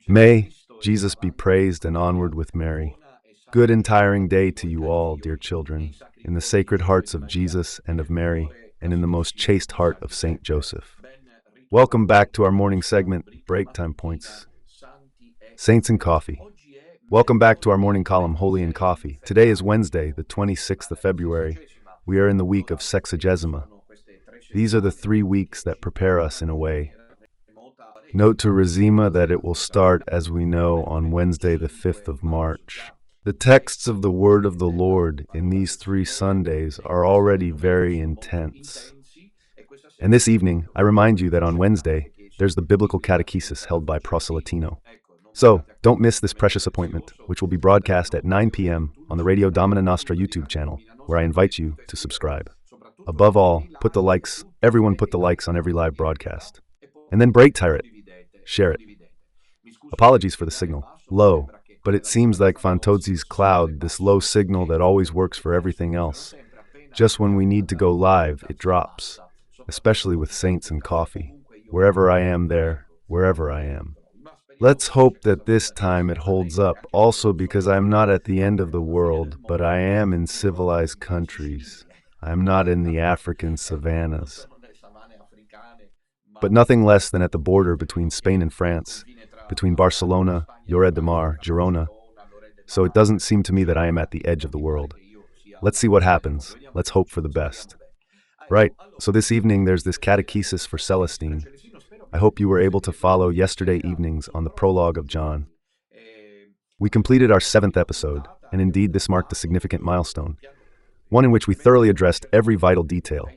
May Jesus be praised and onward with Mary. Good and tiring day to you all, dear children, in the sacred hearts of Jesus and of Mary, and in the most chaste heart of Saint Joseph. Welcome back to our morning segment, Break Time Points. Saints and Coffee. Welcome back to our morning column, Holy and Coffee. Today is Wednesday, the 26th of February. We are in the week of Sexagesima. These are the 3 weeks that prepare us in a way. Note to Resima that it will start, as we know, on Wednesday the 5th of March. The texts of the Word of the Lord in these 3 Sundays are already very intense. And this evening, I remind you that on Wednesday, there's the biblical catechesis held by Proselitino. So, don't miss this precious appointment, which will be broadcast at 9 p.m. on the Radio Domina Nostra YouTube channel, where I invite you to subscribe. Above all, put the likes, everyone put the likes on every live broadcast. And then break tire it. Share it. Apologies for the signal. Low. But it seems like Fantozzi's cloud, this low signal that always works for everything else. Just when we need to go live, it drops. Especially with Saints and Coffee. Wherever I am there, wherever I am. Let's hope that this time it holds up, also because I'm not at the end of the world, but I am in civilized countries. I'm not in the African savannas. But nothing less than at the border between Spain and France, between Barcelona, Lloret de Mar, Girona. So it doesn't seem to me that I am at the edge of the world. Let's see what happens. Let's hope for the best. Right, so this evening there's this catechesis for Celestine. I hope you were able to follow yesterday evenings on the prologue of John. We completed our 7th episode, and indeed this marked a significant milestone, one in which we thoroughly addressed every vital detail,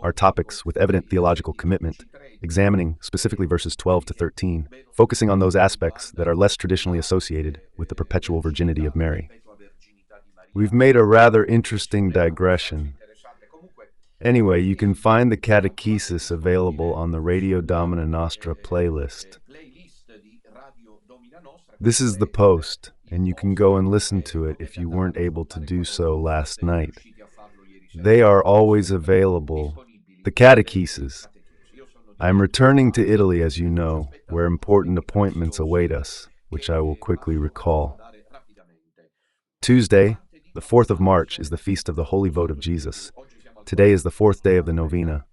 our topics with evident theological commitment, examining specifically verses 12 to 13, focusing on those aspects that are less traditionally associated with the perpetual virginity of Mary. We've made a rather interesting digression. Anyway, you can find the catechesis available on the Radio Domina Nostra playlist. This is the post, and you can go and listen to it if you weren't able to do so last night. They are always available. The catechesis. I'm returning to Italy, as you know, where important appointments await us, which I will quickly recall. Tuesday, the 4th of March, is the feast of the Holy Vote of Jesus. Today is the 4th day of the novena.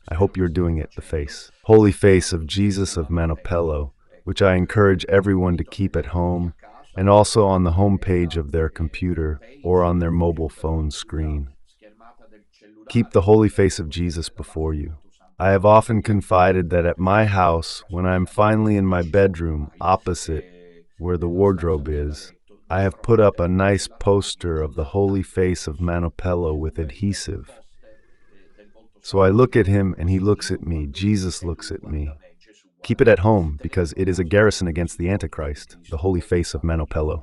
I hope you're doing it, the face. Holy Face of Jesus of Manopello, which I encourage everyone to keep at home and also on the home page of their computer or on their mobile phone screen. Keep the Holy Face of Jesus before you. I have often confided that at my house, when I am finally in my bedroom opposite where the wardrobe is, I have put up a nice poster of the Holy Face of Manopello with adhesive. So I look at him and he looks at me, Jesus looks at me. Keep it at home because it is a garrison against the Antichrist, the Holy Face of Manopello.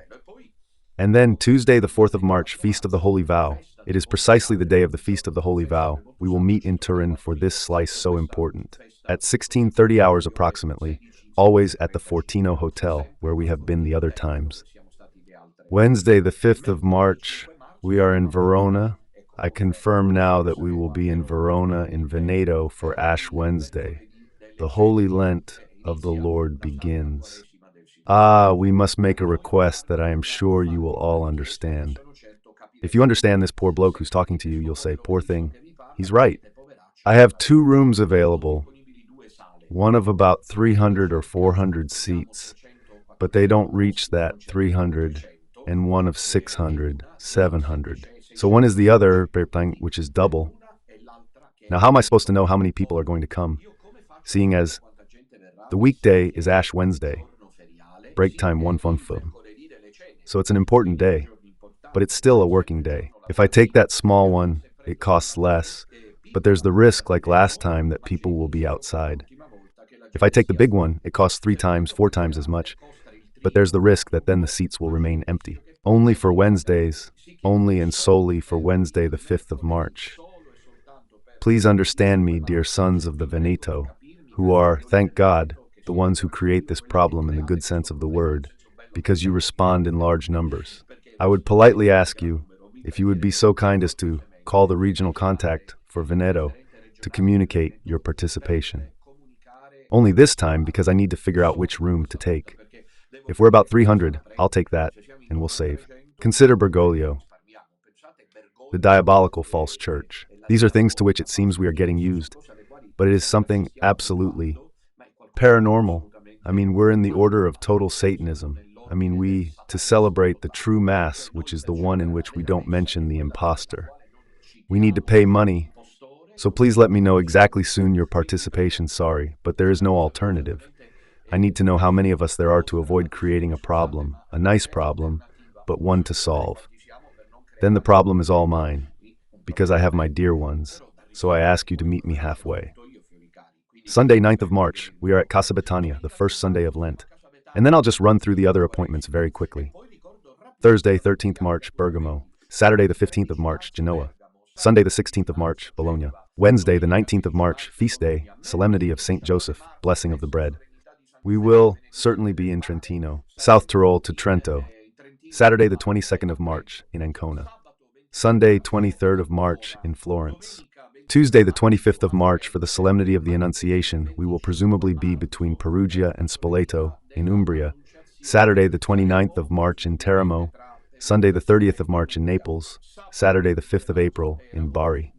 And then Tuesday, the 4th of March, Feast of the Holy Vow. It is precisely the day of the Feast of the Holy Vow. We will meet in Turin for this slice so important. At 16:30 hours approximately, always at the Fortino Hotel, where we have been the other times. Wednesday, the 5th of March, we are in Verona. I confirm now that we will be in Verona in Veneto for Ash Wednesday. The Holy Lent of the Lord begins. We must make a request that I am sure you will all understand. If you understand this poor bloke who's talking to you, you'll say, poor thing. He's right. I have 2 rooms available, one of about 300 or 400 seats, but they don't reach that 300, and one of 600, 700. So one is the other, which is double. Now, how am I supposed to know how many people are going to come, seeing as the weekday is Ash Wednesday, break time 1 film. So it's an important day, but it's still a working day. If I take that small one, it costs less, but there's the risk, like last time, that people will be outside. If I take the big one, it costs 3 times, 4 times as much, but there's the risk that then the seats will remain empty. Only for Wednesdays, only and solely for Wednesday the 5th of March. Please understand me, dear sons of the Veneto, who are, thank God, the ones who create this problem in the good sense of the word, because you respond in large numbers. I would politely ask you, if you would be so kind as to call the regional contact for Veneto to communicate your participation. Only this time because I need to figure out which room to take. If we're about 300, I'll take that, and we'll save. Consider Bergoglio, the diabolical false church. These are things to which it seems we are getting used, but it is something absolutely paranormal. I mean, we're in the order of total Satanism. I mean, to celebrate the true Mass, which is the one in which we don't mention the impostor. We need to pay money. So please let me know exactly soon your participation. Sorry, but there is no alternative. I need to know how many of us there are to avoid creating a problem, a nice problem, but one to solve. Then the problem is all mine, because I have my dear ones, so I ask you to meet me halfway. Sunday, 9th of March, we are at Casa Betania, the first Sunday of Lent. And then I'll just run through the other appointments very quickly. Thursday, 13th March, Bergamo. Saturday, the 15th of March, Genoa. Sunday, the 16th of March, Bologna. Wednesday, the 19th of March, Feast Day, Solemnity of St. Joseph, Blessing of the Bread. We will certainly be in Trentino, South Tyrol to Trento. Saturday, the 22nd of March, in Ancona. Sunday, 23rd of March, in Florence. Tuesday, the 25th of March, for the Solemnity of the Annunciation, we will presumably be between Perugia and Spoleto, in Umbria. Saturday, the 29th of March, in Teramo. Sunday, the 30th of March, in Naples. Saturday, the 5th of April, in Bari.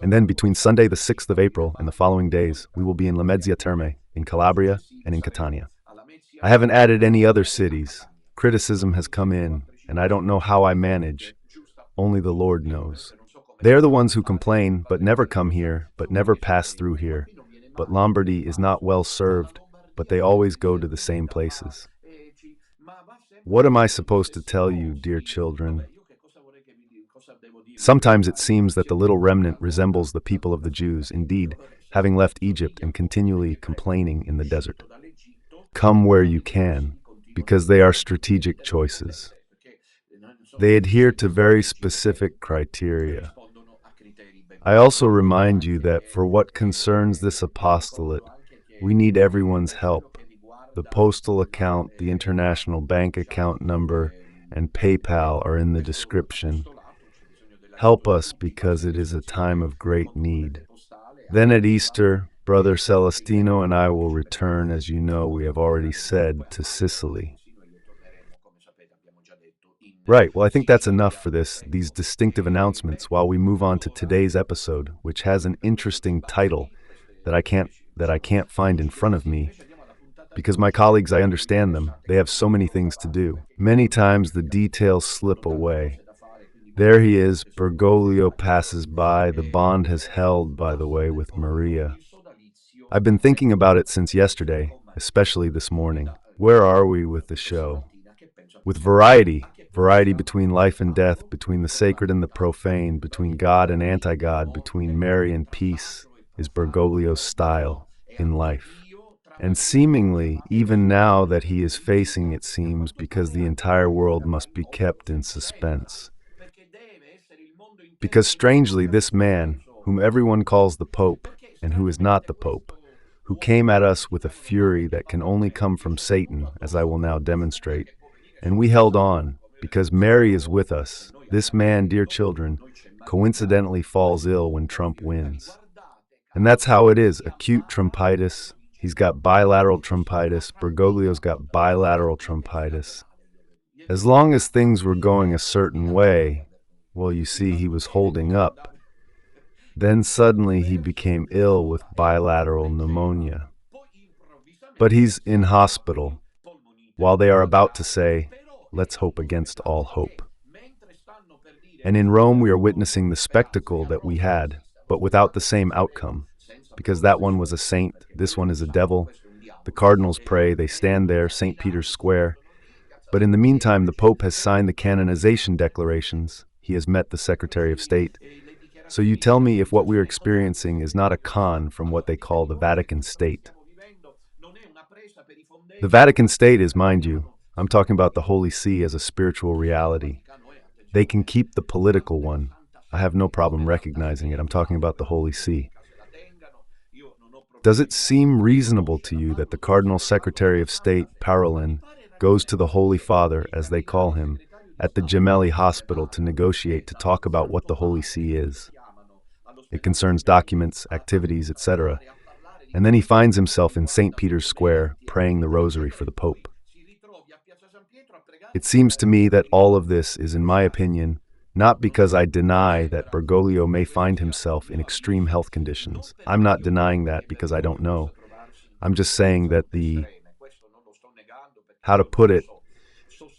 And then between Sunday, the 6th of April, and the following days, we will be in Lamezia Terme, in Calabria, and in Catania. I haven't added any other cities. Criticism has come in, and I don't know how I manage. Only the Lord knows. They are the ones who complain, but never come here, but never pass through here. But Lombardy is not well served, but they always go to the same places. What am I supposed to tell you, dear children? Sometimes it seems that the little remnant resembles the people of the Jews, indeed, having left Egypt and continually complaining in the desert. Come where you can, because they are strategic choices. They adhere to very specific criteria. I also remind you that for what concerns this apostolate, we need everyone's help. The postal account, the international bank account number, and PayPal are in the description. Help us because it is a time of great need. Then at Easter, Brother Celestino and I will return, as you know, we have already said, to Sicily. Right, well, I think that's enough for these distinctive announcements while we move on to today's episode, which has an interesting title that I can't find in front of me. Because my colleagues, I understand them. They have so many things to do. Many times the details slip away. There he is, Bergoglio passes by, the bond has held, by the way, with Maria. I've been thinking about it since yesterday, especially this morning. Where are we with the show? With variety between life and death, between the sacred and the profane, between God and anti-God, between Mary and peace, is Bergoglio's style in life. And seemingly, even now that he is facing, it seems, because the entire world must be kept in suspense. Because strangely, this man, whom everyone calls the Pope, and who is not the Pope, who came at us with a fury that can only come from Satan, as I will now demonstrate, and we held on, because Mary is with us. This man, dear children, coincidentally falls ill when Trump wins. And that's how it is, acute Trumpitis. He's got bilateral Trumpitis. Bergoglio's got bilateral Trumpitis. As long as things were going a certain way, well, you see, he was holding up. Then suddenly he became ill with bilateral pneumonia. But he's in hospital, while they are about to say, let's hope against all hope. And in Rome we are witnessing the spectacle that we had, but without the same outcome, because that one was a saint, this one is a devil. The cardinals pray, they stand there, St. Peter's Square. But in the meantime, the Pope has signed the canonization declarations. He has met the Secretary of State. So you tell me if what we're experiencing is not a con from what they call the Vatican State. The Vatican State is, mind you, I'm talking about the Holy See as a spiritual reality. They can keep the political one. I have no problem recognizing it. I'm talking about the Holy See. Does it seem reasonable to you that the Cardinal Secretary of State, Parolin, goes to the Holy Father, as they call him, at the Gemelli Hospital to negotiate, to talk about what the Holy See is? It concerns documents, activities, etc. And then he finds himself in St. Peter's Square praying the rosary for the Pope. It seems to me that all of this is, in my opinion, not because I deny that Bergoglio may find himself in extreme health conditions. I'm not denying that because I don't know. I'm just saying that how to put it,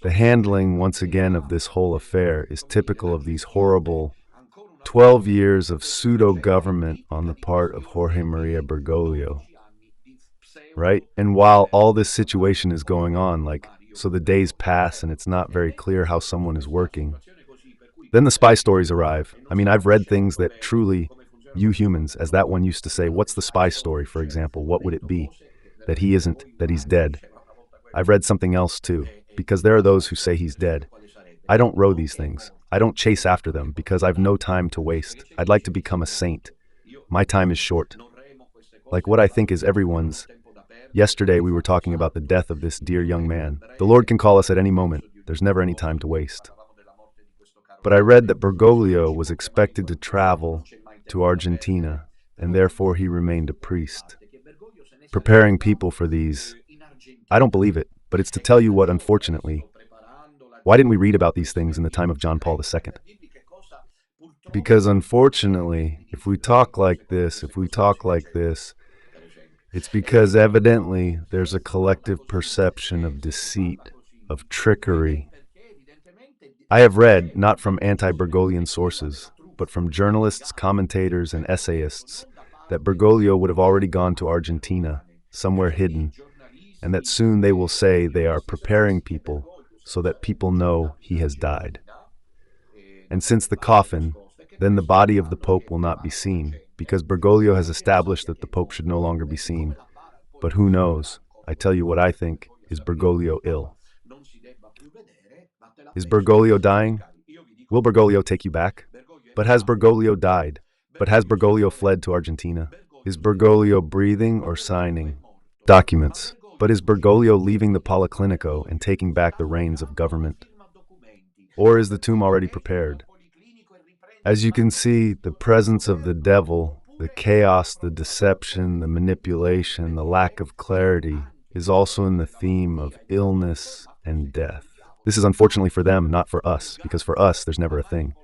the handling, once again, of this whole affair is typical of these horrible 12 years of pseudo-government on the part of Jorge Maria Bergoglio, right? And while all this situation is going on, so the days pass and it's not very clear how someone is working, then the spy stories arrive. I mean, I've read things that truly, you humans, as that one used to say, what's the spy story, for example? What would it be? That he isn't, that he's dead. I've read something else too, because there are those who say he's dead. I don't row these things. I don't chase after them because I've no time to waste. I'd like to become a saint. My time is short. Like what I think is everyone's. Yesterday we were talking about the death of this dear young man. The Lord can call us at any moment. There's never any time to waste. But I read that Bergoglio was expected to travel to Argentina, and therefore he remained a priest, preparing people for these. I don't believe it, but it's to tell you what, unfortunately, why didn't we read about these things in the time of John Paul II? Because unfortunately, if we talk like this, it's because evidently there's a collective perception of deceit, of trickery. I have read, not from anti-Bergoglian sources, but from journalists, commentators, and essayists, that Bergoglio would have already gone to Argentina, somewhere hidden, and that soon they will say they are preparing people so that people know he has died. And since the coffin, then the body of the Pope will not be seen, because Bergoglio has established that the Pope should no longer be seen. But who knows? I tell you what I think. Is Bergoglio ill? Is Bergoglio dying? Will Bergoglio take you back? But has Bergoglio died? But has Bergoglio fled to Argentina? Is Bergoglio breathing or signing documents? But is Bergoglio leaving the Policlinico and taking back the reins of government? Or is the tomb already prepared? As you can see, the presence of the devil, the chaos, the deception, the manipulation, the lack of clarity is also in the theme of illness and death. This is unfortunately for them, not for us, because for us, there's never a thing.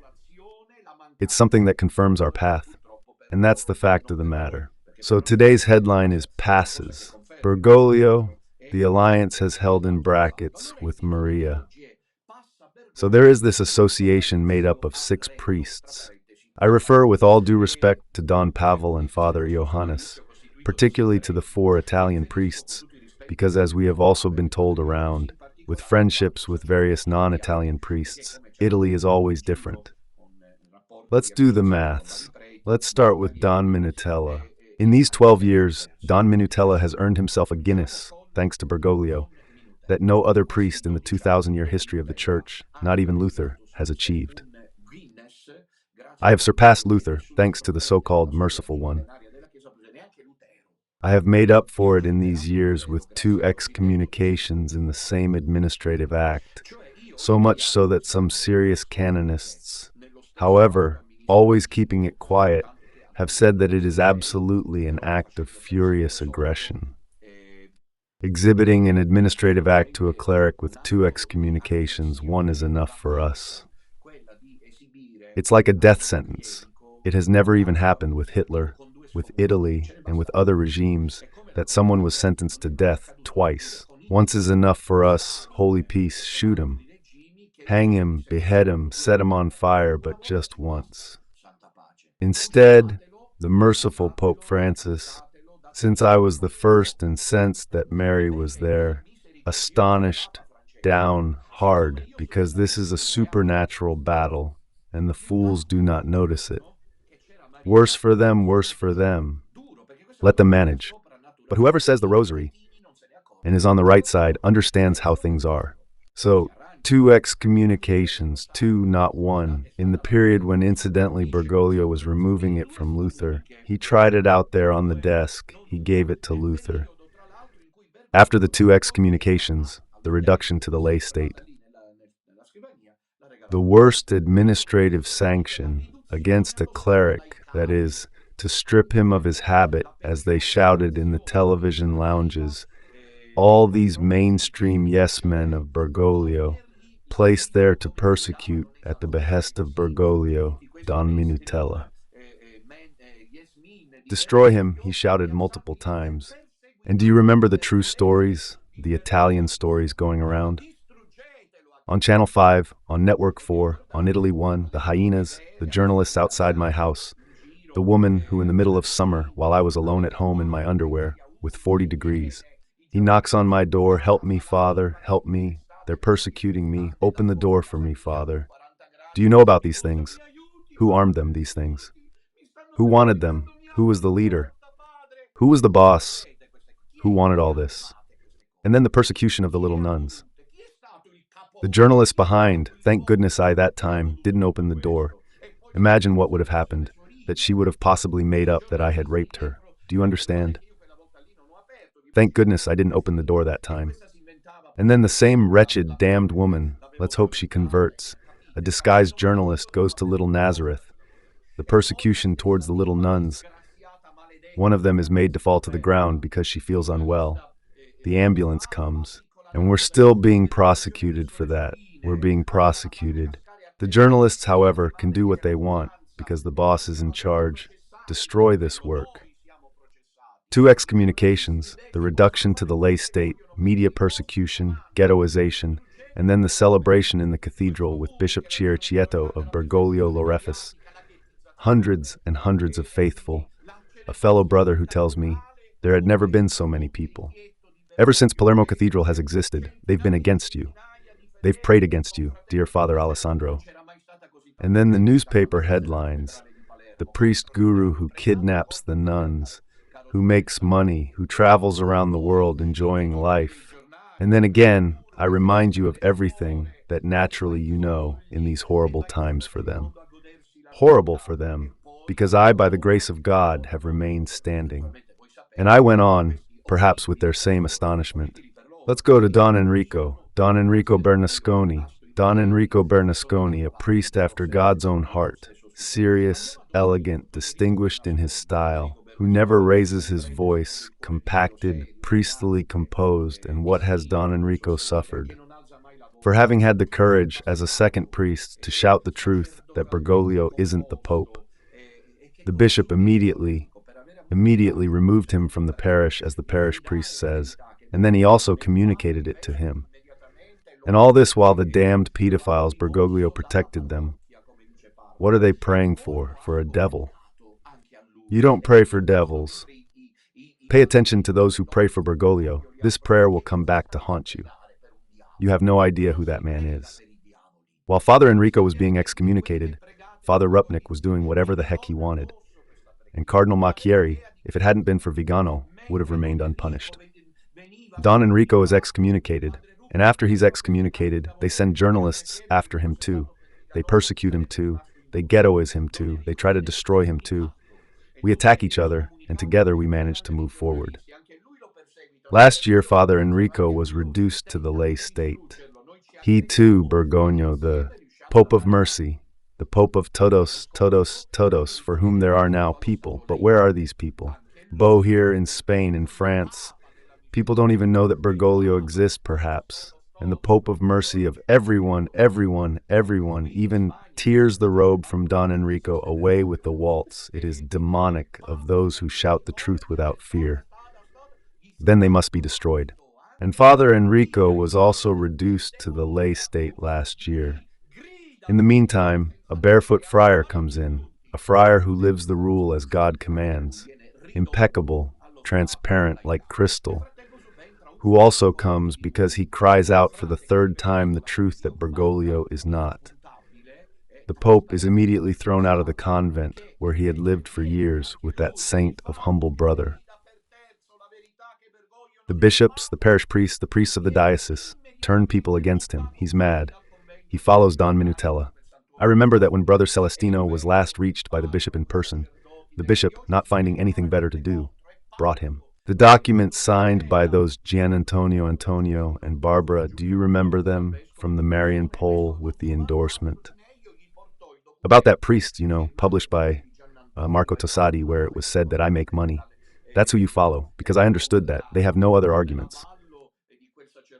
It's something that confirms our path, and that's the fact of the matter. So today's headline is Passes. Bergoglio, the alliance has held in brackets with Maria. So there is this association made up of 6 priests. I refer with all due respect to Don Pavel and Father Johannes, particularly to the 4 Italian priests, because as we have also been told around, with friendships with various non-Italian priests, Italy is always different. Let's do the maths. Let's start with Don Minutella. In these 12 years, Don Minutella has earned himself a Guinness, thanks to Bergoglio, that no other priest in the 2,000-year history of the Church, not even Luther, has achieved. I have surpassed Luther, thanks to the so-called merciful one. I have made up for it in these years with 2 excommunications in the same administrative act, so much so that some serious canonists, however, always keeping it quiet, have said that it is absolutely an act of furious aggression. Exhibiting an administrative act to a cleric with 2 excommunications, one is enough for us. It's like a death sentence. It has never even happened with Hitler, with Italy, and with other regimes, that someone was sentenced to death twice. Once is enough for us. Holy peace, shoot him. Hang him, behead him, set him on fire, but just once. Instead, the merciful Pope Francis, since I was the first and sensed that Mary was there, astonished, down, hard, because this is a supernatural battle, and the fools do not notice it. Worse for them, worse for them. Let them manage. But whoever says the rosary and is on the right side understands how things are. So, 2 excommunications, 2, not 1. In the period when incidentally Bergoglio was removing it from Luther, he tried it out there on the desk. He gave it to Luther. After the 2 excommunications, the reduction to the lay state. The worst administrative sanction against a cleric, that is, to strip him of his habit, as they shouted in the television lounges. All these mainstream yes-men of Bergoglio, placed there to persecute at the behest of Bergoglio, Don Minutella. Destroy him, he shouted multiple times. And do you remember the true stories, the Italian stories going around? On Channel 5, on Network 4, on Italy 1, the hyenas, the journalists outside my house, the woman who in the middle of summer, while I was alone at home in my underwear, with 40 degrees, he knocks on my door, help me, Father, help me. They're persecuting me. Open the door for me, Father. Do you know about these things? Who armed them, these things? Who wanted them? Who was the leader? Who was the boss? Who wanted all this? And then the persecution of the little nuns. The journalist behind, thank goodness I that time didn't open the door. Imagine what would have happened, that she would have possibly made up that I had raped her. Do you understand? Thank goodness I didn't open the door that time. And then the same wretched, damned woman, let's hope she converts, a disguised journalist, goes to Little Nazareth. The persecution towards the little nuns. One of them is made to fall to the ground because she feels unwell. The ambulance comes, and we're still being prosecuted for that. We're being prosecuted. The journalists, however, can do what they want because the boss is in charge. Destroy this work. 2 excommunications, the reduction to the lay state, media persecution, ghettoization, and then the celebration in the cathedral with Bishop Chierichietto of Bergoglio Lorefis. Hundreds and hundreds of faithful. A fellow brother who tells me there had never been so many people. Ever since Palermo Cathedral has existed, they've been against you. They've prayed against you, dear Father Alessandro. And then the newspaper headlines, the priest guru who kidnaps the nuns, who makes money, who travels around the world enjoying life. And then again, I remind you of everything that naturally you know in these horrible times for them. Horrible for them, because I, by the grace of God, have remained standing. And I went on, perhaps with their same astonishment. Let's go to Don Enrico Bernasconi. Don Enrico Bernasconi, a priest after God's own heart, serious, elegant, distinguished in his style, who never raises his voice, compacted, priestly composed, and what has Don Enrico suffered? For having had the courage, as a second priest, to shout the truth that Bergoglio isn't the Pope. The bishop immediately removed him from the parish, as the parish priest says, and then he also communicated it to him. And all this while the damned pedophiles Bergoglio protected them. What are they praying for? For a devil? You don't pray for devils. Pay attention to those who pray for Bergoglio. This prayer will come back to haunt you. You have no idea who that man is. While Father Enrico was being excommunicated, Father Rupnik was doing whatever the heck he wanted. And Cardinal Macchieri, if it hadn't been for Vigano, would have remained unpunished. Don Enrico is excommunicated, and after he's excommunicated, they send journalists after him too. They persecute him too. They ghettoize him too. They try to destroy him too. We attack each other, and together we manage to move forward. Last year, Father Enrico was reduced to the lay state. He too, Bergoglio, the Pope of Mercy, the Pope of todos, for whom there are now people. But where are these people? Beau here in Spain, in France. People don't even know that Bergoglio exists, perhaps. And the Pope of Mercy of everyone, even tears the robe from Don Enrico away with the waltz. It is demonic of those who shout the truth without fear. Then they must be destroyed. And Father Enrico was also reduced to the lay state last year. In the meantime, a barefoot friar comes in, a friar who lives the rule as God commands, impeccable, transparent like crystal, who also comes because he cries out for the third time the truth that Bergoglio is not. The Pope is immediately thrown out of the convent where he had lived for years with that saint of humble brother. The bishops, the parish priests, the priests of the diocese turn people against him. He's mad. He follows Don Minutella. I remember that when Brother Celestino was last reached by the bishop in person, the bishop, not finding anything better to do, brought him the document signed by those Gian Antonio and Barbara. Do you remember them from the Marian poll with the endorsement? About that priest, published by Marco Tossati, where it was said that I make money. That's who you follow, because I understood that. They have no other arguments.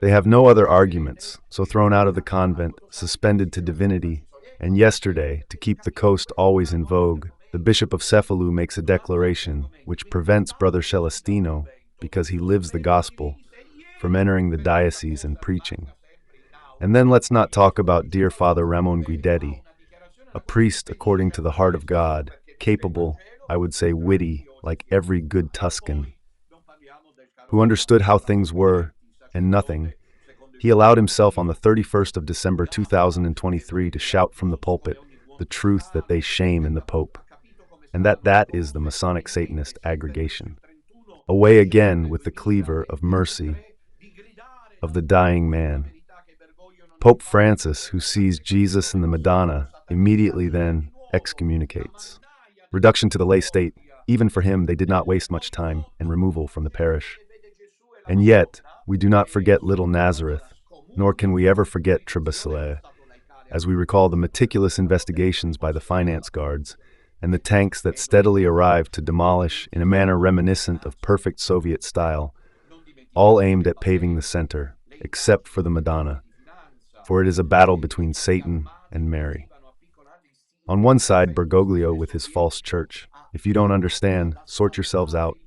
They have no other arguments, so thrown out of the convent, suspended to divinity, and yesterday, to keep the coast always in vogue, the Bishop of Cefalù makes a declaration which prevents Brother Celestino, because he lives the gospel, from entering the diocese and preaching. And then let's not talk about dear Father Ramon Guidetti, a priest according to the heart of God, capable, I would say witty, like every good Tuscan, who understood how things were, and nothing. He allowed himself on the 31st of December 2023 to shout from the pulpit the truth that they shame in the Pope, and that is the Masonic Satanist aggregation. Away again with the cleaver of mercy, of the dying man. Pope Francis, who sees Jesus in the Madonna, immediately then excommunicates. Reduction to the lay state. Even for him, they did not waste much time, and removal from the parish. And yet, we do not forget little Nazareth, nor can we ever forget Trebisonda, as we recall the meticulous investigations by the finance guards and the tanks that steadily arrived to demolish in a manner reminiscent of perfect Soviet style, all aimed at paving the center, except for the Madonna, for it is a battle between Satan and Mary. On one side, Bergoglio with his false church. If you don't understand, sort yourselves out.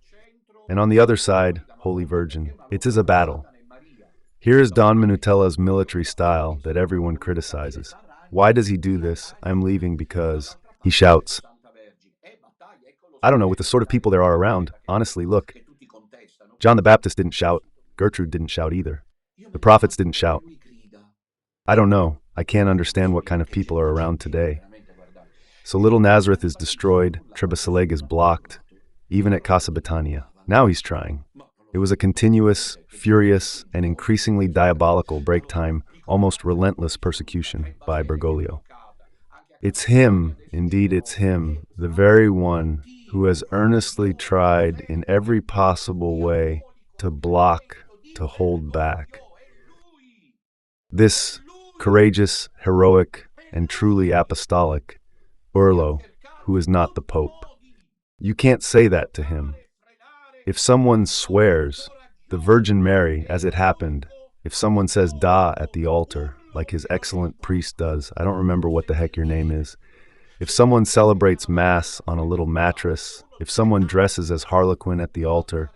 And on the other side, Holy Virgin. It is a battle. Here is Don Minutella's military style that everyone criticizes. Why does he do this? I'm leaving because he shouts. I don't know, with the sort of people there are around, honestly, look. John the Baptist didn't shout. Gertrude didn't shout either. The prophets didn't shout. I don't know. I can't understand what kind of people are around today. So little Nazareth is destroyed, Trebisonda is blocked, even at Casa Betania. Now he's trying. It was a continuous, furious, and increasingly diabolical break time, almost relentless persecution by Bergoglio. It's him, indeed it's him, the very one who has earnestly tried in every possible way to block, to hold back. This courageous, heroic, and truly apostolic Urlo, who is not the Pope. You can't say that to him. If someone swears, the Virgin Mary, as it happened, if someone says da at the altar, like his excellent priest does, I don't remember what the heck your name is, if someone celebrates Mass on a little mattress, if someone dresses as Harlequin at the altar,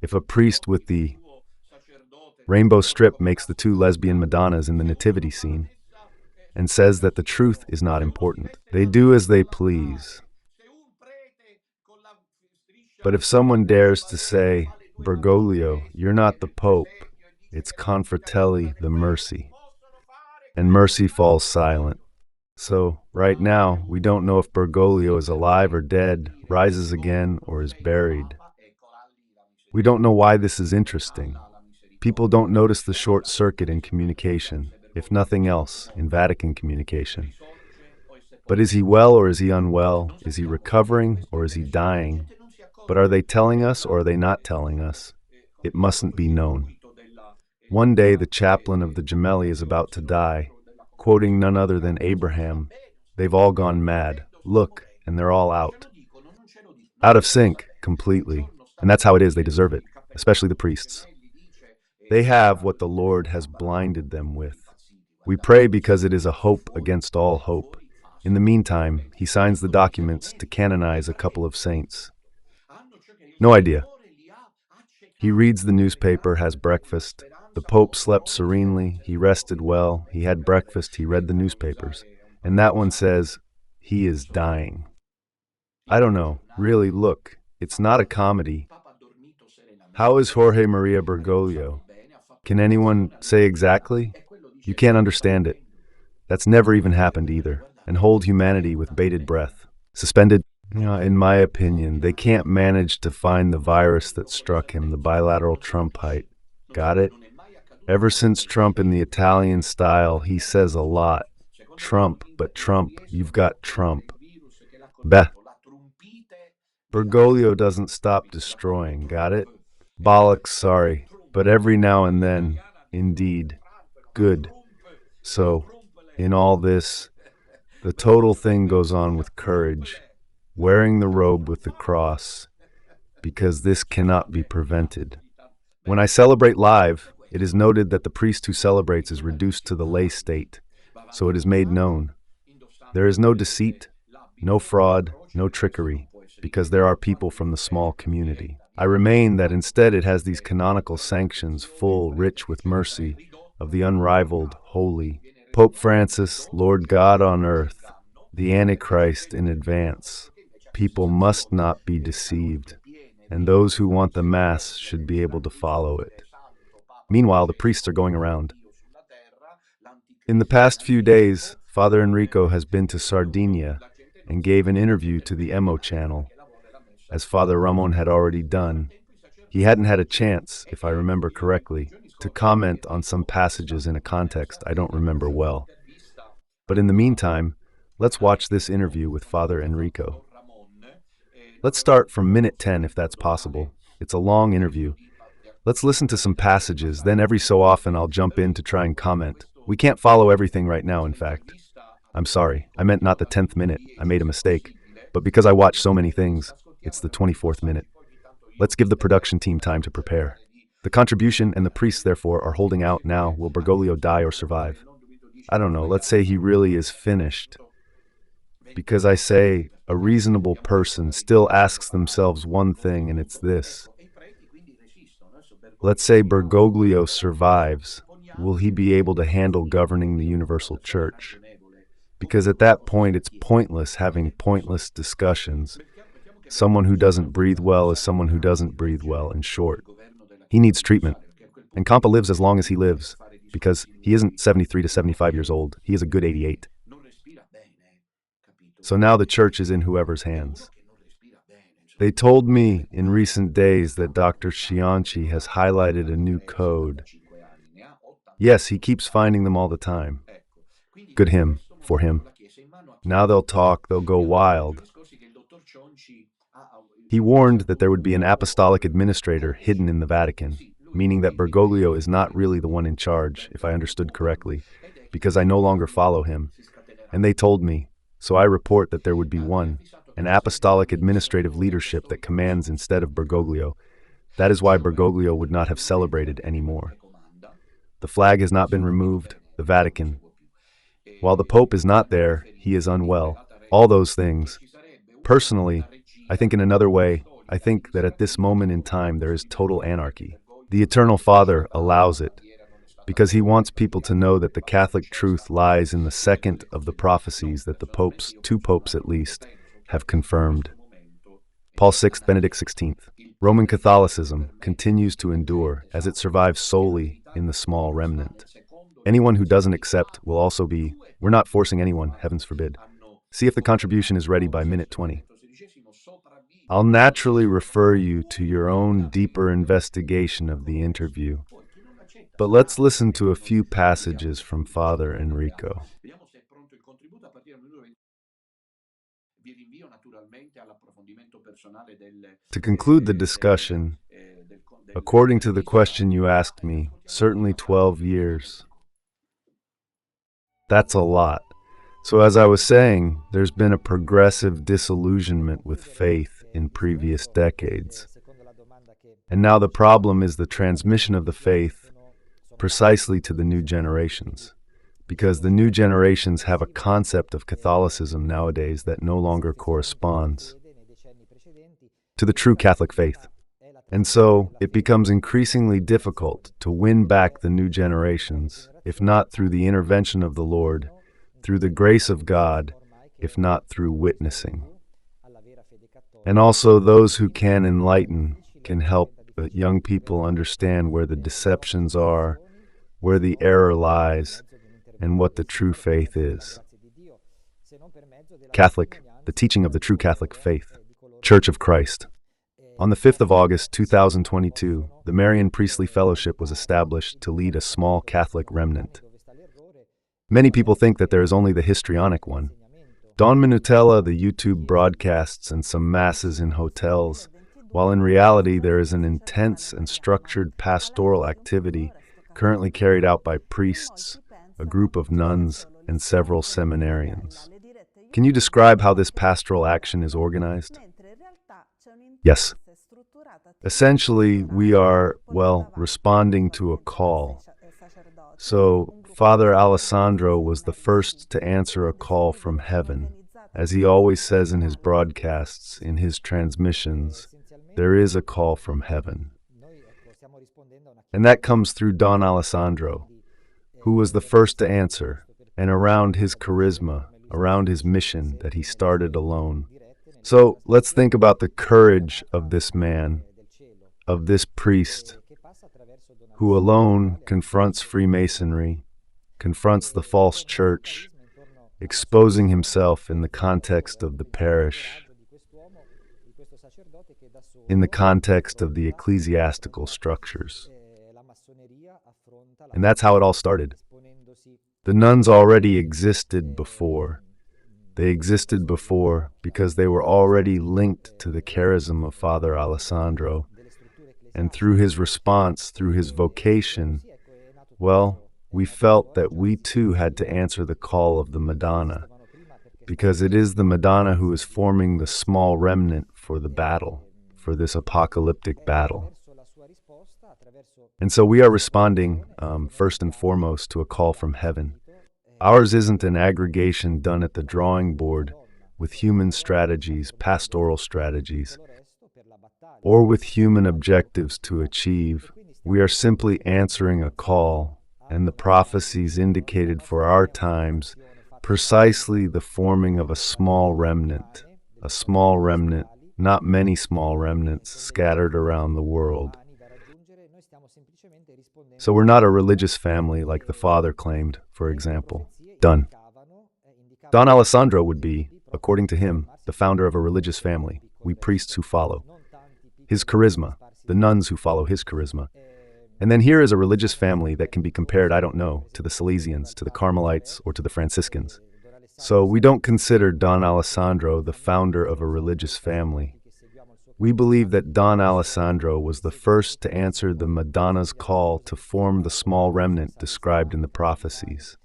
if a priest with the rainbow strip makes the two lesbian Madonnas in the nativity scene, and says that the truth is not important, they do as they please. But if someone dares to say, Bergoglio, you're not the Pope, it's Confratelli the Mercy. And Mercy falls silent. So, right now, we don't know if Bergoglio is alive or dead, rises again, or is buried. We don't know why this is interesting. People don't notice the short circuit in communication, if nothing else, in Vatican communication. But is he well or is he unwell? Is he recovering or is he dying? But are they telling us or are they not telling us? It mustn't be known. One day the chaplain of the Gemelli is about to die, quoting none other than Abraham. They've all gone mad. Look, and they're all out. Out of sync, completely. And that's how it is, they deserve it, especially the priests. They have what the Lord has blinded them with. We pray because it is a hope against all hope. In the meantime, he signs the documents to canonize a couple of saints. No idea. He reads the newspaper, has breakfast. The Pope slept serenely, he rested well, he had breakfast, he read the newspapers. And that one says, he is dying. I don't know, really, look, it's not a comedy. How is Jorge Maria Bergoglio? Can anyone say exactly? You can't understand it. That's never even happened either. And hold humanity with bated breath. Suspended? In my opinion, they can't manage to find the virus that struck him, the bilateral Trump height. Got it? Ever since Trump in the Italian style, he says a lot. Trump, but Trump, you've got Trump. Beh. Bergoglio doesn't stop destroying, got it? Bollocks, sorry, but every now and then, indeed, good. So, in all this, the total thing goes on with courage. wearing the robe with the cross, because this cannot be prevented. When I celebrate live, it is noted that the priest who celebrates is reduced to the lay state, so it is made known. There is no deceit, no fraud, no trickery, because there are people from the small community. I remain that instead it has these canonical sanctions, full, rich with mercy, of the unrivaled, holy, Pope Francis, Lord God on earth, the Antichrist in advance. People must not be deceived, and those who want the Mass should be able to follow it. Meanwhile, the priests are going around. In the past few days, Father Enrico has been to Sardinia and gave an interview to the Emo channel. As Father Ramon had already done, he hadn't had a chance, if I remember correctly, to comment on some passages in a context I don't remember well. But in the meantime, let's watch this interview with Father Enrico. Let's start from minute 10 if that's possible. It's a long interview. Let's listen to some passages, then every so often I'll jump in to try and comment. We can't follow everything right now, in fact. I'm sorry, I meant not the 10th minute, I made a mistake. But because I watch so many things, it's the 24th minute. Let's give the production team time to prepare. The contribution and the priests, therefore, are holding out now. Will Bergoglio die or survive? I don't know, let's say he really is finished. Because I say, a reasonable person still asks themselves one thing, and it's this. Let's say Bergoglio survives. Will he be able to handle governing the Universal Church? Because at that point, it's pointless having pointless discussions. Someone who doesn't breathe well is someone who doesn't breathe well, in short. He needs treatment. And Campa lives as long as he lives, because he isn't 73 to 75 years old. He is a good 88. So now the church is in whoever's hands. They told me in recent days that Dr. Scianci has highlighted a new code. Yes, he keeps finding them all the time. Good him, for him. Now they'll talk, they'll go wild. He warned that there would be an apostolic administrator hidden in the Vatican, meaning that Bergoglio is not really the one in charge, if I understood correctly, because I no longer follow him. And they told me, so I report that there would be one, an apostolic administrative leadership that commands instead of Bergoglio. That is why Bergoglio would not have celebrated anymore. The flag has not been removed, the Vatican. While the Pope is not there, he is unwell. All those things. Personally, I think in another way, I think that at this moment in time there is total anarchy. The Eternal Father allows it, because he wants people to know that the Catholic truth lies in the second of the prophecies that the popes, two popes at least, have confirmed. Paul VI, Benedict XVI. Roman Catholicism continues to endure as it survives solely in the small remnant. Anyone who doesn't accept will also be, we're not forcing anyone, heavens forbid. See if the contribution is ready by minute 20. I'll naturally refer you to your own deeper investigation of the interview. But let's listen to a few passages from Father Enrico. To conclude the discussion, according to the question you asked me, certainly 12 years. That's a lot. So as I was saying, there's been a progressive disillusionment with faith in previous decades. And now the problem is the transmission of the faith precisely to the new generations, because the new generations have a concept of Catholicism nowadays that no longer corresponds to the true Catholic faith. And so it becomes increasingly difficult to win back the new generations, if not through the intervention of the Lord, through the grace of God, if not through witnessing. And also those who can enlighten can help young people understand where the deceptions are, where the error lies, and what the true faith is. Catholic, the teaching of the true Catholic faith. Church of Christ. On the 5th of August 2022, the Marian Priestly Fellowship was established to lead a small Catholic remnant. Many people think that there is only the histrionic one. Don Minutella, the YouTube broadcasts, and some masses in hotels, while in reality there is an intense and structured pastoral activity currently carried out by priests, a group of nuns, and several seminarians. Can you describe how this pastoral action is organized? Yes. Essentially, we are, well, responding to a call. So, Father Alessandro was the first to answer a call from heaven. As he always says in his broadcasts, in his transmissions, there is a call from heaven. And that comes through Don Alessandro, who was the first to answer, and around his charisma, around his mission that he started alone. So let's think about the courage of this man, of this priest, who alone confronts Freemasonry, confronts the false church, exposing himself in the context of the parish, in the context of the ecclesiastical structures. And that's how it all started. The nuns already existed before. They existed before because they were already linked to the charism of Father Alessandro. And through his response, through his vocation, well, we felt that we too had to answer the call of the Madonna, because it is the Madonna who is forming the small remnant for the battle, for this apocalyptic battle. And so we are responding, first and foremost, to a call from heaven. Ours isn't an aggregation done at the drawing board with human strategies, pastoral strategies, or with human objectives to achieve. We are simply answering a call, and the prophecies indicated for our times precisely the forming of a small remnant, not many small remnants scattered around the world. So we're not a religious family like the father claimed, for example. Don Alessandro would be, according to him, the founder of a religious family, we priests who follow his charisma, the nuns who follow his charisma. And then here is a religious family that can be compared, I don't know, to the Salesians, to the Carmelites, or to the Franciscans. So we don't consider Don Alessandro the founder of a religious family. We believe that Don Alessandro was the first to answer the Madonna's call to form the small remnant described in the prophecies.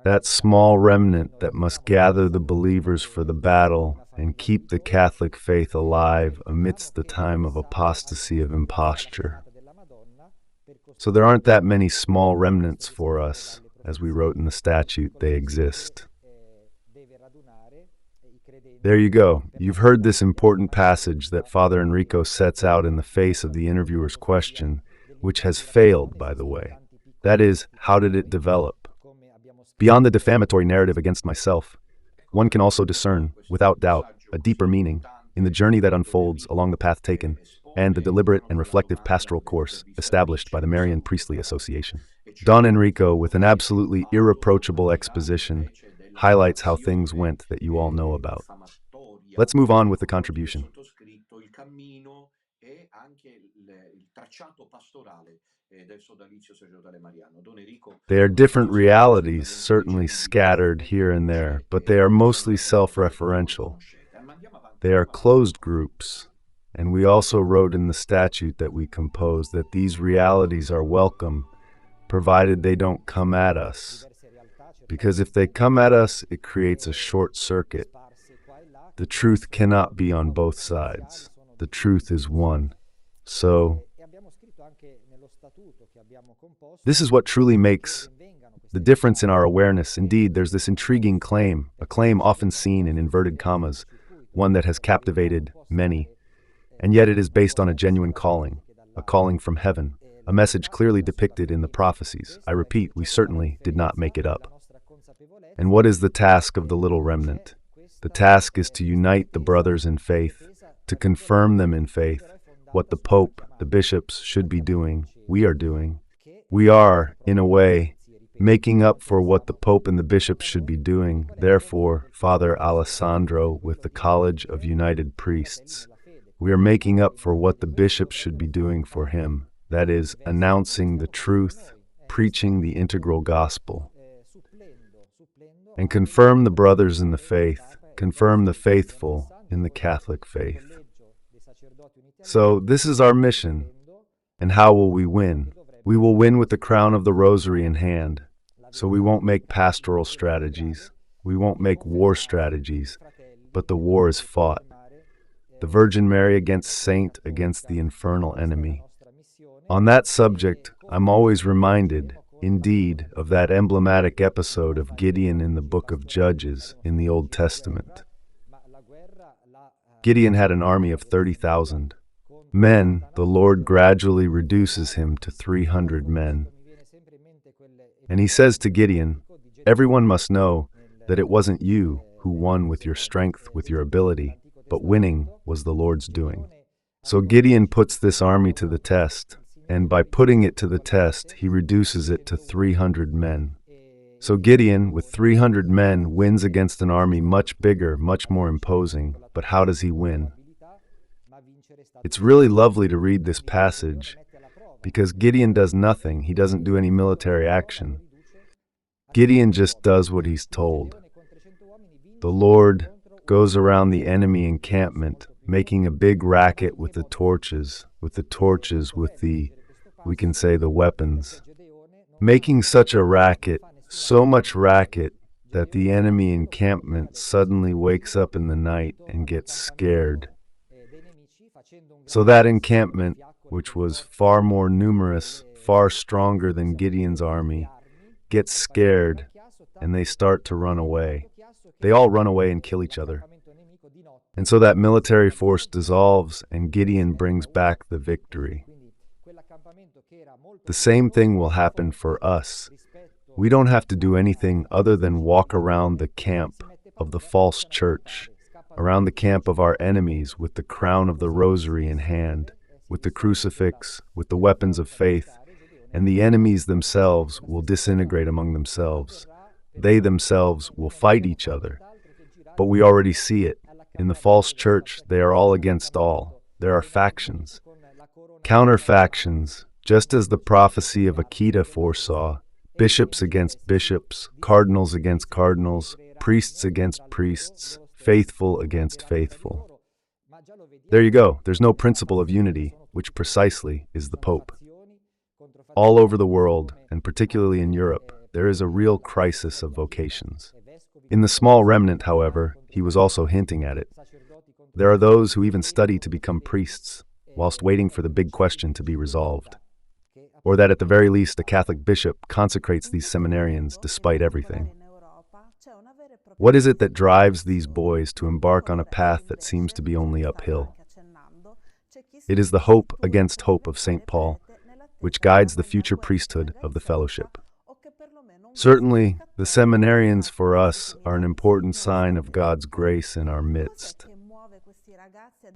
That small remnant that must gather the believers for the battle and keep the Catholic faith alive amidst the time of apostasy of imposture. So there aren't that many small remnants for us. As we wrote in the statute, they exist. There you go. You've heard this important passage that Father Enrico sets out in the face of the interviewer's question, which has failed, by the way. That is, how did it develop? Beyond the defamatory narrative against myself, one can also discern, without doubt, a deeper meaning in the journey that unfolds along the path taken and the deliberate and reflective pastoral course established by the Marian Priestly Association. Don Enrico, with an absolutely irreproachable exposition, highlights how things went that you all know about. Let's move on with the contribution. They are different realities, certainly scattered here and there, but they are mostly self-referential. They are closed groups, and we also wrote in the statute that we composed that these realities are welcome, provided they don't come at us. Because if they come at us, it creates a short circuit. The truth cannot be on both sides. The truth is one. So, this is what truly makes the difference in our awareness. Indeed, there's this intriguing claim, a claim often seen in inverted commas, one that has captivated many, and yet it is based on a genuine calling, a calling from heaven, a message clearly depicted in the prophecies. I repeat, we certainly did not make it up. And what is the task of the little remnant? The task is to unite the brothers in faith, to confirm them in faith. What the Pope, the bishops should be doing, we are doing. We are, in a way, making up for what the Pope and the bishops should be doing. Therefore, Father Alessandro, with the College of United Priests, we are making up for what the bishops should be doing for him. That is, announcing the truth, preaching the integral gospel. And confirm the brothers in the faith, confirm the faithful in the Catholic faith. So this is our mission. And how will we win? We will win with the crown of the rosary in hand. So we won't make pastoral strategies. We won't make war strategies, but the war is fought. The Virgin Mary against Saint against the infernal enemy. On that subject, I'm always reminded, indeed, of that emblematic episode of Gideon in the book of Judges in the Old Testament. Gideon had an army of 30,000 men. The Lord gradually reduces him to 300 men. And he says to Gideon, "Everyone must know that it wasn't you who won with your strength, with your ability, but winning was the Lord's doing." So Gideon puts this army to the test, and by putting it to the test, he reduces it to 300 men. So Gideon, with 300 men, wins against an army much bigger, much more imposing. But how does he win? It's really lovely to read this passage, because Gideon does nothing. He doesn't do any military action. Gideon just does what he's told. The Lord goes around the enemy encampment, making a big racket with the torches, with the, we can say, the weapons. Making such a racket, so much racket, that the enemy encampment suddenly wakes up in the night and gets scared. So that encampment, which was far more numerous, far stronger than Gideon's army, gets scared, and they start to run away. They all run away and kill each other. And so that military force dissolves, and Gideon brings back the victory. The same thing will happen for us. We don't have to do anything other than walk around the camp of the false church, around the camp of our enemies with the crown of the rosary in hand, with the crucifix, with the weapons of faith, and the enemies themselves will disintegrate among themselves. They themselves will fight each other. But we already see it. In the false church, they are all against all. There are factions. Counter-factions, just as the prophecy of Akita foresaw, bishops against bishops, cardinals against cardinals, priests against priests, faithful against faithful. There you go. There's no principle of unity, which precisely is the Pope. All over the world, and particularly in Europe, there is a real crisis of vocations. In the small remnant, however, he was also hinting at it. There are those who even study to become priests, whilst waiting for the big question to be resolved. Or that at the very least a Catholic bishop consecrates these seminarians despite everything. What is it that drives these boys to embark on a path that seems to be only uphill? It is the hope against hope of St. Paul, which guides the future priesthood of the fellowship. Certainly, the seminarians for us are an important sign of God's grace in our midst.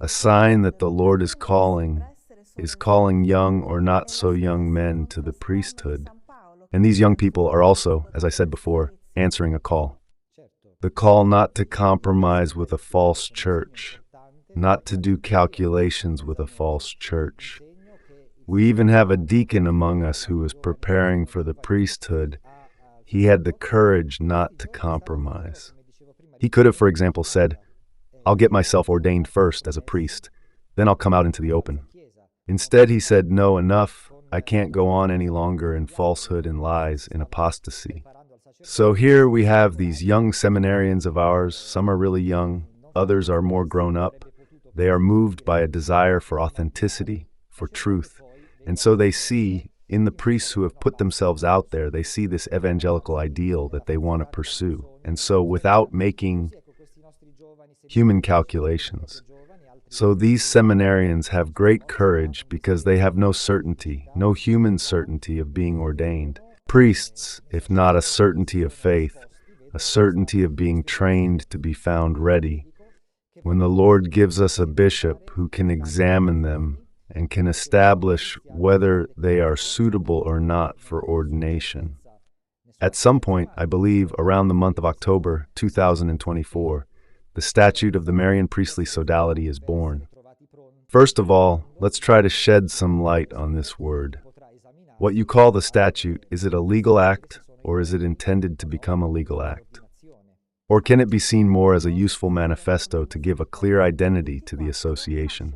A sign that the Lord is calling young or not so young men to the priesthood. And these young people are also, as I said before, answering a call. The call not to compromise with a false church, not to do calculations with a false church. We even have a deacon among us who is preparing for the priesthood. He had the courage not to compromise. He could have, for example, said, "I'll get myself ordained first as a priest, then I'll come out into the open." Instead, he said, "No, enough. I can't go on any longer in falsehood and lies, in apostasy." So here we have these young seminarians of ours. Some are really young, others are more grown up. They are moved by a desire for authenticity, for truth. And so they see, in the priests who have put themselves out there, they see this evangelical ideal that they want to pursue. And so without making human calculations. So these seminarians have great courage because they have no certainty, no human certainty of being ordained. Priests, if not a certainty of faith, a certainty of being trained to be found ready. When the Lord gives us a bishop who can examine them and can establish whether they are suitable or not for ordination. At some point, I believe around the month of October 2024, the statute of the Marian priestly sodality is born. First of all, let's try to shed some light on this word. What you call the statute, is it a legal act, or is it intended to become a legal act? Or can it be seen more as a useful manifesto to give a clear identity to the association?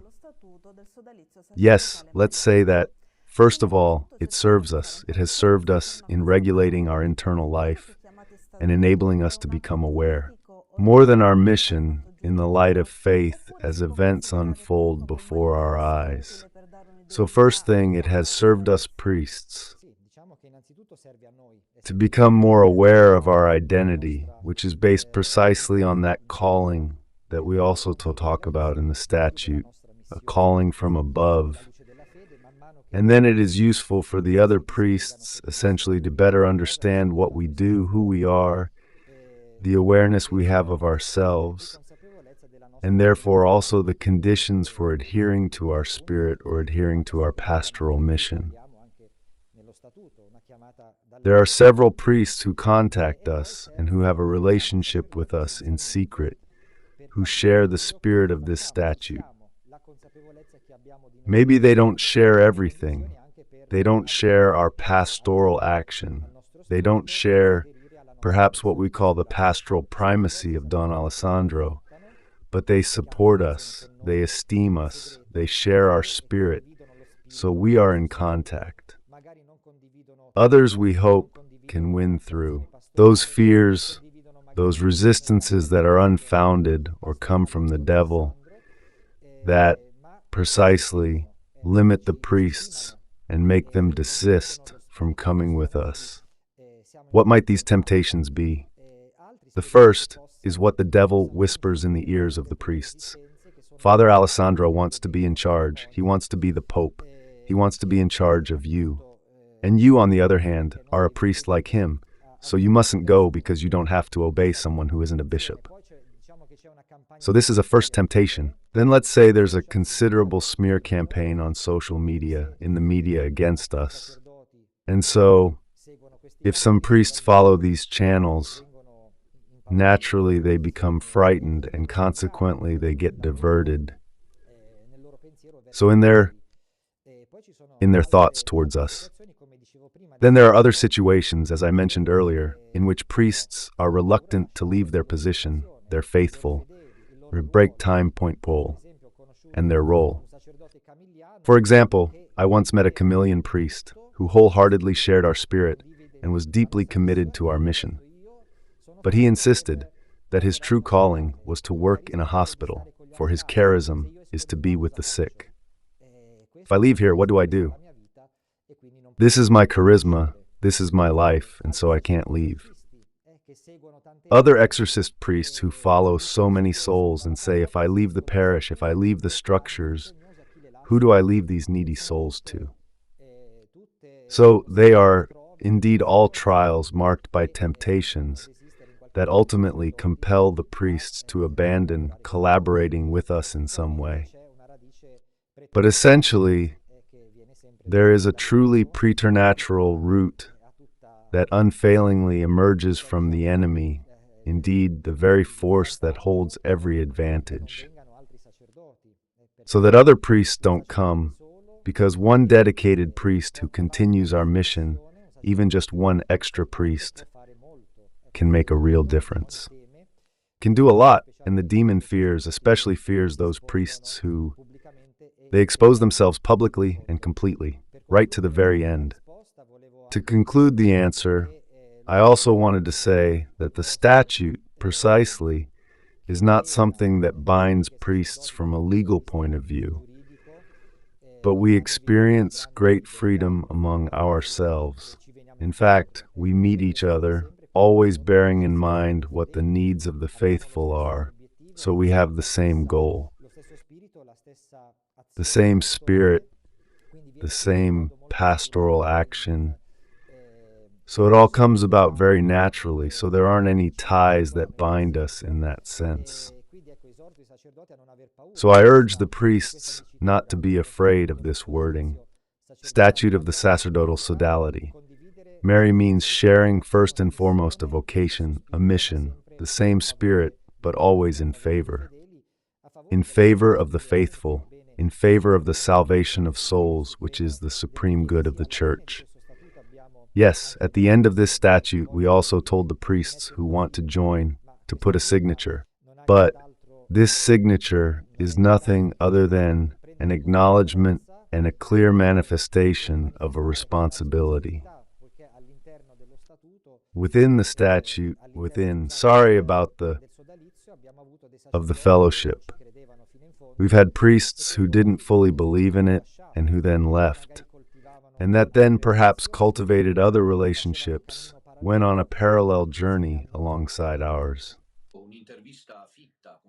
Yes, let's say that, first of all, it serves us. It has served us in regulating our internal life. and enabling us to become aware. More than our mission, in the light of faith as events unfold before our eyes. So first thing, it has served us priests to become more aware of our identity, which is based precisely on that calling that we also talk about in the statute, a calling from above. And then it is useful for the other priests essentially to better understand what we do, who we are, the awareness we have of ourselves, and therefore also the conditions for adhering to our spirit or adhering to our pastoral mission. There are several priests who contact us and who have a relationship with us in secret, who share the spirit of this statute. Maybe they don't share everything. They don't share our pastoral action. They don't share perhaps what we call the pastoral primacy of Don Alessandro, but they support us, they esteem us, they share our spirit, so we are in contact. Others, we hope, can win through. Those fears, those resistances that are unfounded or come from the devil, that precisely limit the priests and make them desist from coming with us. What might these temptations be? The first is what the devil whispers in the ears of the priests. Father Alessandro wants to be in charge. He wants to be the Pope. He wants to be in charge of you. And you, on the other hand, are a priest like him, so you mustn't go because you don't have to obey someone who isn't a bishop. So this is a first temptation. Then let's say there's a considerable smear campaign on social media, in the media against us. And so, if some priests follow these channels, naturally they become frightened and consequently they get diverted. So in their thoughts towards us. Then there are other situations, as I mentioned earlier, in which priests are reluctant to leave their position, their faithful, or break time point pole, and their role. For example, I once met a Camillian priest who wholeheartedly shared our spirit and was deeply committed to our mission. But he insisted that his true calling was to work in a hospital, for his charism is to be with the sick. If I leave here, what do I do? This is my charisma, this is my life, and so I can't leave. Other exorcist priests who follow so many souls and say, if I leave the parish, if I leave the structures, who do I leave these needy souls to? So they are indeed all trials marked by temptations that ultimately compel the priests to abandon collaborating with us in some way. But essentially, there is a truly preternatural root that unfailingly emerges from the enemy, indeed the very force that holds every advantage. So that other priests don't come, because one dedicated priest who continues our mission, even just one extra priest, can make a real difference. Can do a lot, and the demon fears, especially fears those priests who they expose themselves publicly and completely, right to the very end. To conclude the answer, I also wanted to say that the statute, precisely, is not something that binds priests from a legal point of view, but we experience great freedom among ourselves. In fact, we meet each other, always bearing in mind what the needs of the faithful are, so we have the same goal, the same spirit, the same pastoral action. So it all comes about very naturally, so there aren't any ties that bind us in that sense. So I urge the priests not to be afraid of this wording. Statute of the sacerdotal sodality. Mary means sharing first and foremost a vocation, a mission, the same spirit, but always in favor of the faithful, in favor of the salvation of souls, which is the supreme good of the Church. Yes, at the end of this statute, we also told the priests who want to join to put a signature. But this signature is nothing other than an acknowledgement and a clear manifestation of a responsibility. within the statute, sorry about of the fellowship. We've had priests who didn't fully believe in it and who then left, and that then perhaps cultivated other relationships, went on a parallel journey alongside ours.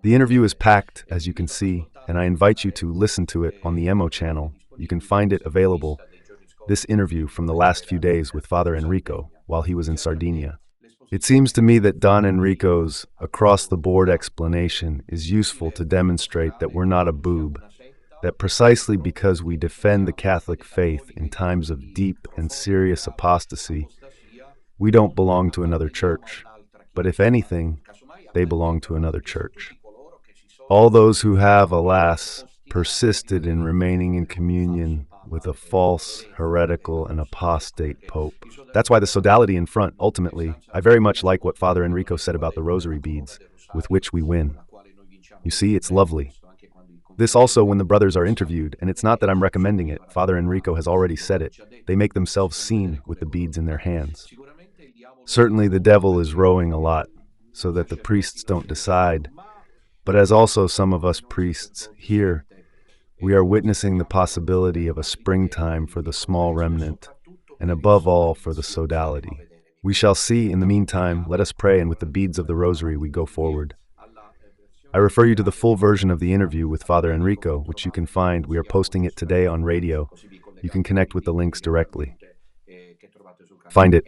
The interview is packed, as you can see, and I invite you to listen to it on the Emo channel. You can find it available, this interview from the last few days with Father Enrico while he was in Sardinia. It seems to me that Don Enrico's across-the-board explanation is useful to demonstrate that we're not a boob, that precisely because we defend the Catholic faith in times of deep and serious apostasy, we don't belong to another church, but if anything, they belong to another church. All those who have, alas, persisted in remaining in communion with a false, heretical, and apostate pope. That's why the sodality in front, ultimately, I very much like what Father Enrico said about the rosary beads, with which we win. You see, it's lovely. This also when the brothers are interviewed, and it's not that I'm recommending it, Father Enrico has already said it, they make themselves seen with the beads in their hands. Certainly the devil is rowing a lot, so that the priests don't decide, but as also some of us priests here, we are witnessing the possibility of a springtime for the small remnant, and above all for the sodality. We shall see. In the meantime, let us pray, and with the beads of the rosary we go forward. I refer you to the full version of the interview with Father Enrico, which you can find. We are posting it today on radio. You can connect with the links directly. Find it.